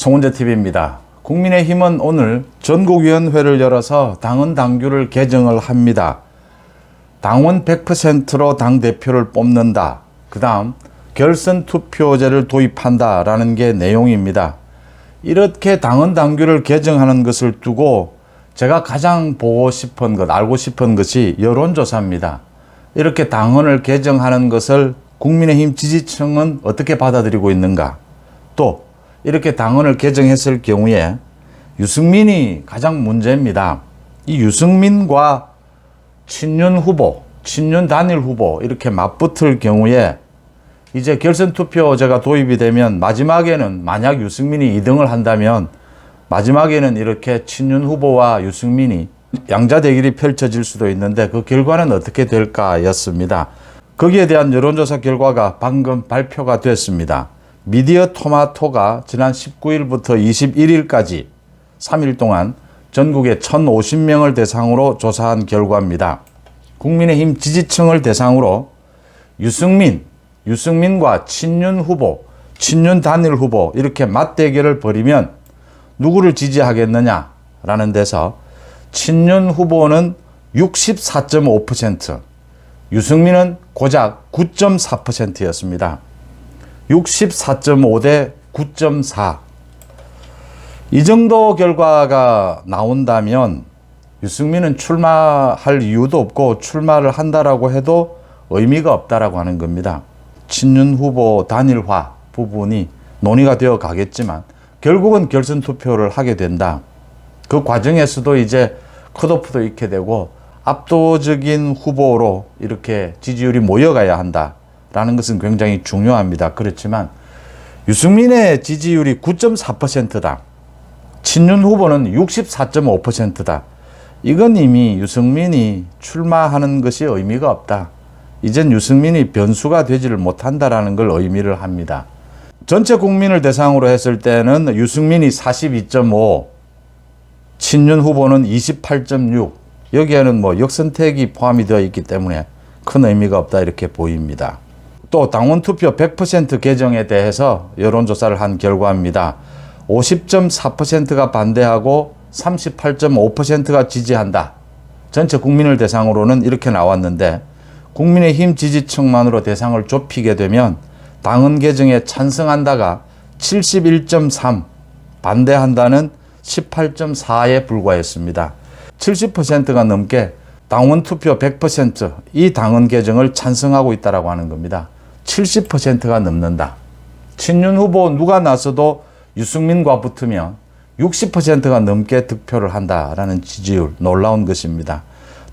송은재TV입니다. 국민의힘은 오늘 전국위원회를 열어서 당헌 당규를 개정을 합니다. 당원 100%로 당대표를 뽑는다. 그 다음 결선 투표제를 도입한다 라는 게 내용입니다. 이렇게 당헌 당규를 개정하는 것을 두고 제가 가장 보고 싶은 것, 알고 싶은 것이 여론조사입니다. 이렇게 당헌을 개정하는 것을 국민의힘 지지층은 어떻게 받아들이고 있는가? 또 이렇게 당헌을 개정했을 경우에 유승민이 가장 문제입니다. 이 유승민과 친윤 후보, 친윤 단일 후보 이렇게 맞붙을 경우에 이제 결선 투표제가 도입이 되면 마지막에는 만약 유승민이 2등을 한다면 마지막에는 이렇게 친윤 후보와 유승민이 양자 대결이 펼쳐질 수도 있는데 그 결과는 어떻게 될까였습니다. 거기에 대한 여론조사 결과가 방금 발표가 됐습니다. 미디어 토마토가 지난 19일부터 21일까지 3일 동안 전국에 1,050명을 대상으로 조사한 결과입니다. 국민의힘 지지층을 대상으로 유승민과 친윤 후보, 친윤 단일 후보 이렇게 맞대결을 벌이면 누구를 지지하겠느냐라는 데서 친윤 후보는 64.5%, 유승민은 고작 9.4%였습니다. 64.5 대 9.4. 이 정도 결과가 나온다면 유승민은 출마할 이유도 없고 출마를 한다라고 해도 의미가 없다라고 하는 겁니다. 친윤 후보 단일화 부분이 논의가 되어 가겠지만 결국은 결선 투표를 하게 된다. 그 과정에서도 이제 컷오프도 있게 되고 압도적인 후보로 이렇게 지지율이 모여가야 한다라는 것은 굉장히 중요합니다. 그렇지만 유승민의 지지율이 9.4%다. 친윤 후보는 64.5%다. 이건 이미 유승민이 출마하는 것이 의미가 없다. 이젠 유승민이 변수가 되지를 못한다라는 걸 의미를 합니다. 전체 국민을 대상으로 했을 때는 유승민이 42.5, 친윤 후보는 28.6, 여기에는 뭐 역선택이 포함이 되어 있기 때문에 큰 의미가 없다 이렇게 보입니다. 또 당원 투표 100% 개정에 대해서 여론조사를 한 결과입니다. 50.4%가 반대하고 38.5%가 지지한다. 전체 국민을 대상으로는 이렇게 나왔는데 국민의힘 지지층만으로 대상을 좁히게 되면 당헌 개정에 찬성한다가 71.3, 반대한다는 18.4에 불과했습니다. 70%가 넘게 당원 투표 100% 이 당헌 개정을 찬성하고 있다고 하는 겁니다. 70%가 넘는다. 친윤 후보 누가 나서도 유승민과 붙으면 60%가 넘게 득표를 한다라는 지지율, 놀라운 것입니다.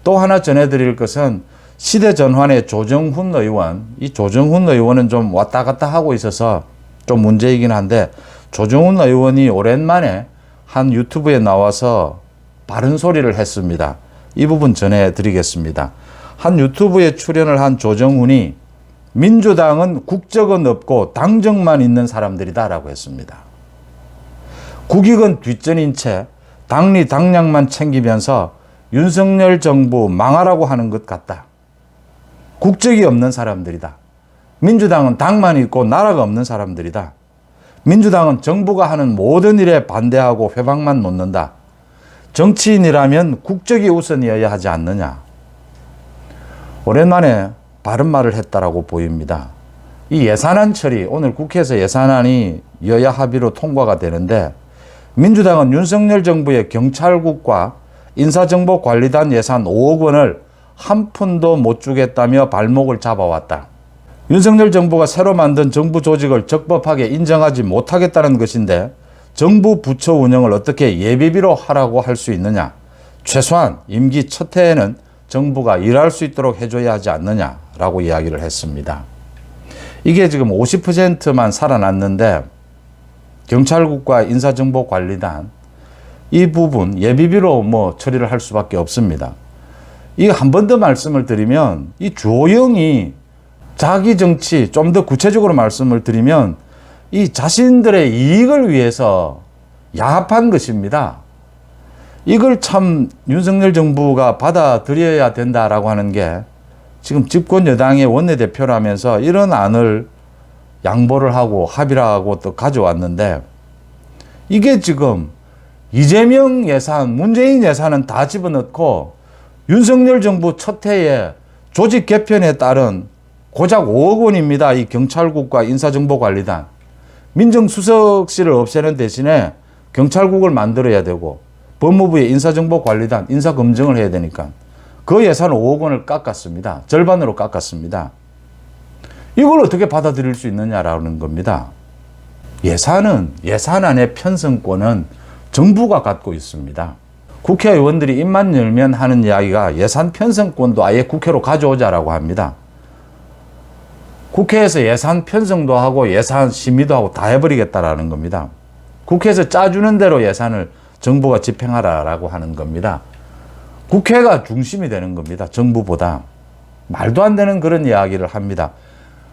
또 하나 전해드릴 것은 시대 전환의 조정훈 의원, 이 조정훈 의원은 좀 왔다 갔다 하고 있어서 좀 문제이긴 한데 조정훈 의원이 오랜만에 한 유튜브에 나와서 바른 소리를 했습니다. 이 부분 전해드리겠습니다. 한 유튜브에 출연을 한 조정훈이 민주당은 국적은 없고 당적만 있는 사람들이다 라고 했습니다. 국익은 뒷전인 채 당리 당량만 챙기면서 윤석열 정부 망하라고 하는 것 같다. 국적이 없는 사람들이다. 민주당은 당만 있고 나라가 없는 사람들이다. 민주당은 정부가 하는 모든 일에 반대하고 회방만 놓는다. 정치인이라면 국적이 우선이어야 하지 않느냐. 오랜만에 바른 말을 했다라고 보입니다. 이 예산안 처리, 오늘 국회에서 예산안이 여야 합의로 통과가 되는데 민주당은 윤석열 정부의 경찰국과 인사정보관리단 예산 5억 원을 한 푼도 못 주겠다며 발목을 잡아왔다. 윤석열 정부가 새로 만든 정부 조직을 적법하게 인정하지 못하겠다는 것인데 정부 부처 운영을 어떻게 예비비로 하라고 할 수 있느냐. 최소한 임기 첫 해에는 정부가 일할 수 있도록 해줘야 하지 않느냐라고 이야기를 했습니다. 이게 지금 50%만 살아났는데 경찰국과 인사정보관리단 이 부분 예비비로 뭐 처리를 할 수밖에 없습니다. 이거 한 번 더 말씀을 드리면 이 조영이 자기 정치 좀 더 구체적으로 말씀을 드리면 이 자신들의 이익을 위해서 야합한 것입니다. 이걸 참 윤석열 정부가 받아들여야 된다라고 하는 게 지금 집권 여당의 원내대표라면서 이런 안을 양보를 하고 합의를 하고 또 가져왔는데 이게 지금 이재명 예산, 문재인 예산은 다 집어넣고 윤석열 정부 첫 해에 조직 개편에 따른 고작 5억 원입니다. 이 경찰국과 인사정보관리단. 민정수석실을 없애는 대신에 경찰국을 만들어야 되고 법무부의 인사정보관리단, 인사검증을 해야 되니까 그 예산 5억 원을 깎았습니다. 절반으로 깎았습니다. 이걸 어떻게 받아들일 수 있느냐라는 겁니다. 예산안의 편성권은 정부가 갖고 있습니다. 국회의원들이 입만 열면 하는 이야기가 예산 편성권도 아예 국회로 가져오자라고 합니다. 국회에서 예산 편성도 하고 예산 심의도 하고 다 해버리겠다라는 겁니다. 국회에서 짜주는 대로 예산을 정부가 집행하라라고 하는 겁니다. 국회가 중심이 되는 겁니다. 정부보다. 말도 안 되는 그런 이야기를 합니다.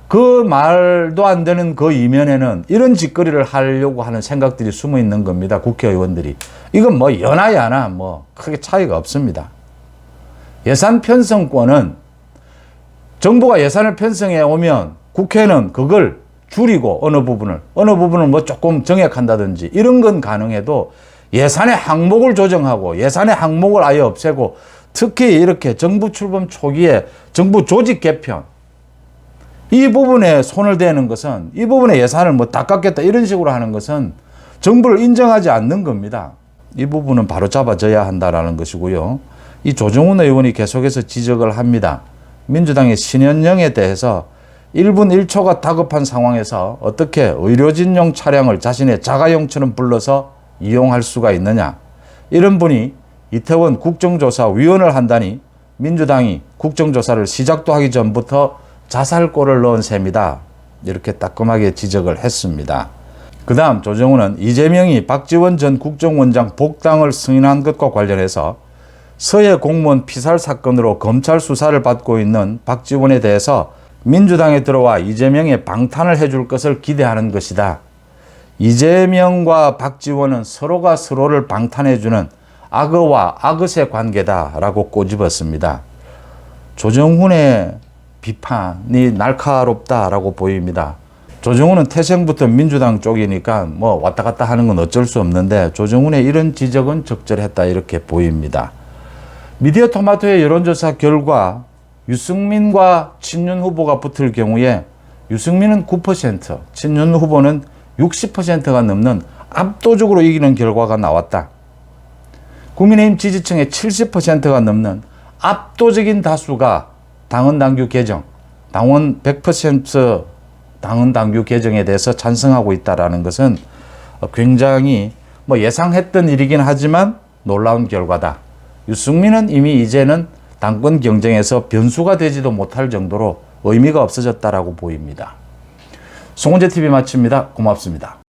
그 말도 안 되는 그 이면에는 이런 짓거리를 하려고 하는 생각들이 숨어 있는 겁니다. 국회의원들이. 이건 뭐 연하야나 뭐 크게 차이가 없습니다. 예산 편성권은 정부가 예산을 편성해 오면 국회는 그걸 줄이고 어느 부분을 뭐 조금 정액한다든지 이런 건 가능해도 예산의 항목을 조정하고 예산의 항목을 아예 없애고 특히 이렇게 정부 출범 초기에 정부 조직 개편 이 부분에 손을 대는 것은 이 부분에 예산을 뭐 다 깎겠다 이런 식으로 하는 것은 정부를 인정하지 않는 겁니다. 이 부분은 바로 잡아져야 한다라는 것이고요. 이 조정훈 의원이 계속해서 지적을 합니다. 민주당의 신현영에 대해서 1분 1초가 다급한 상황에서 어떻게 의료진용 차량을 자신의 자가용처럼 불러서 이용할 수가 있느냐. 이런 분이 이태원 국정조사위원을 한다니 민주당이 국정조사를 시작도 하기 전부터 자살골을 넣은 셈이다. 이렇게 따끔하게 지적을 했습니다. 그 다음 조정훈은 이재명이 박지원 전 국정원장 복당을 승인한 것과 관련해서 서해 공무원 피살 사건으로 검찰 수사를 받고 있는 박지원에 대해서 민주당에 들어와 이재명의 방탄을 해줄 것을 기대하는 것이다. 이재명과 박지원은 서로가 서로를 방탄해주는 악어와 악엇의 관계다라고 꼬집었습니다. 조정훈의 비판이 날카롭다라고 보입니다. 조정훈은 태생부터 민주당 쪽이니까 뭐 왔다 갔다 하는 건 어쩔 수 없는데 조정훈의 이런 지적은 적절했다 이렇게 보입니다. 미디어 토마토의 여론조사 결과 유승민과 친윤 후보가 붙을 경우에 유승민은 9%, 친윤 후보는 60%가 넘는 압도적으로 이기는 결과가 나왔다. 국민의힘 지지층의 70%가 넘는 압도적인 다수가 당원 당규 개정, 당원 100% 당원 당규 개정에 대해서 찬성하고 있다는 것은 굉장히 뭐 예상했던 일이긴 하지만 놀라운 결과다. 유승민은 이미 이제는 당권 경쟁에서 변수가 되지도 못할 정도로 의미가 없어졌다라고 보입니다. 송은재 TV 마칩니다. 고맙습니다.